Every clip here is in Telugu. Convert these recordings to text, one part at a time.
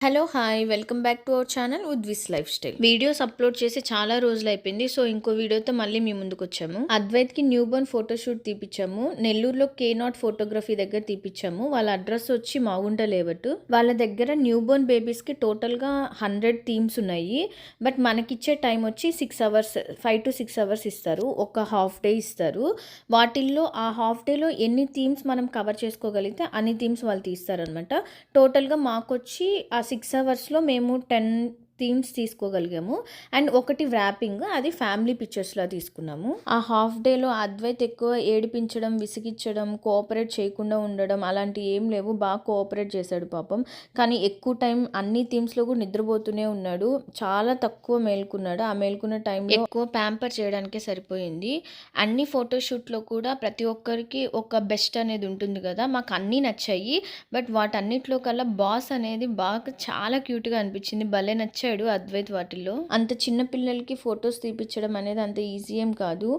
Hello hi welcome back to our channel Udvi's lifestyle. Videos upload చేసి చాలా రోజులు అయిపోయింది. సో ఇంకో వీడియోతో మళ్ళీ మీ ముందుకు వచ్చాము. అద్వైత్కి న్యూ బోర్న్ ఫోటోషూట్ తీపిచ్చాము. నెల్లూరులో K0 ఫోటోగ్రఫీ దగ్గర తీపిచ్చాము. వాళ్ళ అడ్రస్ వచ్చి మాగుంట లేవట్టు. వాళ్ళ దగ్గర న్యూ బోర్న్ బేబీస్కి టోటల్గా 100 థీమ్స్ ఉన్నాయి. బట్ మనకిచ్చే టైం వచ్చి 6 అవర్స్, 5 to 6 అవర్స్ ఇస్తారు. ఒక హాఫ్ డే ఇస్తారు. వాటిల్లో ఆ హాఫ్ డేలో ఎన్ని థీమ్స్ మనం కవర్ చేసుకోగలిగితే అన్ని థీమ్స్ వాళ్ళు తీస్తారనమాట. టోటల్గా మాకొచ్చి ఆ 6 అవర్స్లో మేము 10 థీమ్స్ తీసుకోగలిగాము. అండ్ ఒకటి వ్రాపింగ్, అది ఫ్యామిలీ పిక్చర్స్లో తీసుకున్నాము. ఆ హాఫ్ డేలో అద్వైత్ ఎక్కువ ఏడిపించడం, విసిగించడం, కోఆపరేట్ చేయకుండా ఉండడం అలాంటి ఏం లేవు. బాగా కోఆపరేట్ చేశాడు పాపం. కానీ ఎక్కువ టైం అన్ని థీమ్స్లో కూడా నిద్రపోతూనే ఉన్నాడు. చాలా తక్కువ మేల్కున్నాడు. ఆ మేల్కున్న టైంలో ఎక్కువ ప్యాంపర్ చేయడానికే సరిపోయింది. అన్ని ఫోటోషూట్లో కూడా ప్రతి ఒక్కరికి ఒక బెస్ట్ అనేది ఉంటుంది కదా, మాకు అన్నీ నచ్చాయి. బట్ వాటన్నిటిలో కల్లా బాస్ అనేది బాగా చాలా క్యూట్గా అనిపించింది. భలే నచ్చాడు అద్వైత్ వాటిల్లో. అంత చిన్న పిల్లలకి ఫొటోస్ తీపిచ్చడం అనేది అంత ఈజీ ఏం కాదు.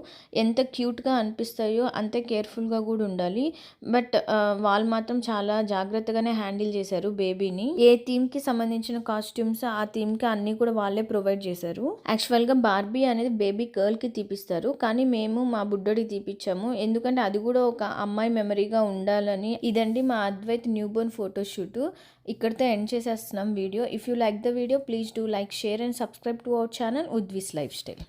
ఎంత క్యూట్గా అనిపిస్తాయో అంతే కేర్ఫుల్గా కూడా ఉండాలి. బట్ వాళ్ళు మాత్రం చాలా జాగ్రత్తగానే హ్యాండిల్ చేశారు బేబీని. ఏ థీమ్కి సంబంధించిన కాస్ట్యూమ్స్ ఆ థీమ్కి అన్నీ కూడా వాళ్ళే ప్రొవైడ్ చేశారు. యాక్చువల్గా బార్బీ అనేది బేబీ గర్ల్కి తీపిస్తారు, కానీ మేము మా బుడ్డోడికి తీపిచ్చాము. ఎందుకంటే అది కూడా ఒక అమ్మాయి మెమరీగా ఉండాలని. ఇదండి మా అద్వైత్ న్యూ బోర్న్ ఫోటోషూట్. ఇక్కడితో ఎండ్ చేసేస్తున్నాం video. If you like the video please do like, share and subscribe to our channel Udvi's life style.